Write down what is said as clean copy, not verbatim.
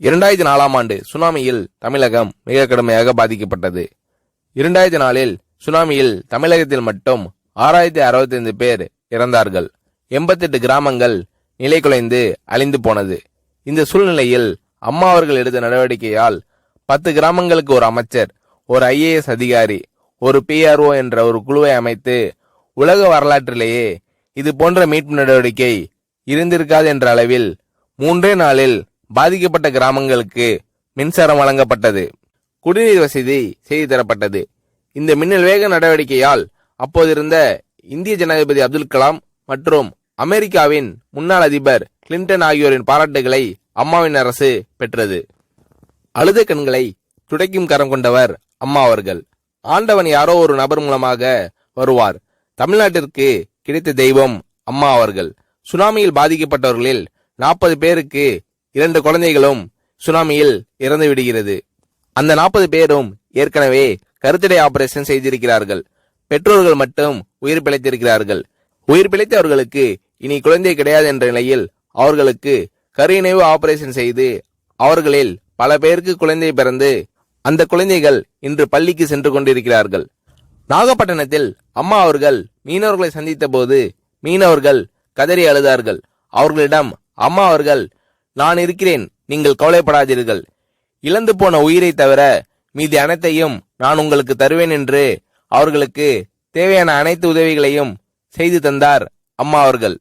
2004ஆம் ஆண்டு சுனாமியில் தமிழகம் மிக கடுமையாக பாதிக்கப்பட்டது. 2004இல் சுனாமியில் தமிழகத்தில் மட்டும் 6065 பேர் இறந்தார்கள். 88 கிராமங்கள் நிலைகுலைந்து அழிந்து போனது. இந்த சூழ்நிலையில் அம்மா அவர்கள் எடுத்த நடவடிக்கையால் 10 கிராமங்களுக்கு ஒரு அமைச்சர், ஒரு IAS அதிகாரி, ஒரு PRO என்ற ஒரு குழுவை அமைத்து உலக வரலாற்றிலேயே இது போன்ற மீட்பு நடவடிக்கை இருந்திருக்காது என்ற அளவில் 3 நாளில் பாதிக்கப்பட்ட கிராமங்களுக்கு மின்சாரம் வழங்கப்பட்டது. குடிநீர் வசதி செய்து தரப்பட்டது. இந்த மின்னல் வேக நடவடிக்கையால் அப்போதிருந்த இந்திய ஜனாதிபதி அப்துல் கலாம் மற்றும் அமெரிக்காவின் முன்னாள் அதிபர் கிளின்டன் ஆகியோரின் பாராட்டுகளை அம்மாவின் அரசு பெற்றது. அழுத கண்களை துடைக்கும் கரம் கொண்டவர் அம்மா அவர்கள். ஆண்டவன் யாரோ ஒரு நபர் மூலமாக வருவார். தமிழ்நாட்டிற்கு கிடைத்த தெய்வம் அம்மா அவர்கள். சுனாமியில் பாதிக்கப்பட்டவர்களில் 40 பேருக்கு 2 குழந்தைகளும் சுனாமியில் இறந்து விடுகிறது. அந்த 40 பேரும் ஏற்கனவே கருத்தடை ஆபரேஷன் செய்திருக்கிறார்கள். பெற்றோர்கள் மட்டும் உயிர் பிழைத்திருக்கிறார்கள். உயிர் பிழைத்தவர்களுக்கு இனி குழந்தை கிடையாது என்ற நிலையில் அவர்களுக்கு கருணைவு ஆபரேஷன் செய்து அவர்களில் பல பேருக்கு குழந்தை பிறந்து அந்த குழந்தைகள் இன்று பள்ளிக்கு சென்று கொண்டிருக்கிறார்கள். நாகப்பட்டினத்தில் அம்மா அவர்கள் மீனவர்களை சந்தித்த போது மீனவர்கள் கதறி அழுதார்கள். அவர்களிடம் அம்மா அவர்கள், நான் இருக்கிறேன், நீங்கள் கவலைப்படாதீர்கள், இழந்து போன உயிரை தவிர மீதி அனைத்தையும் நான் உங்களுக்கு தருவேன் என்று அவர்களுக்கு தேவையான அனைத்து உதவிகளையும் செய்து தந்தார் அம்மா அவர்கள்.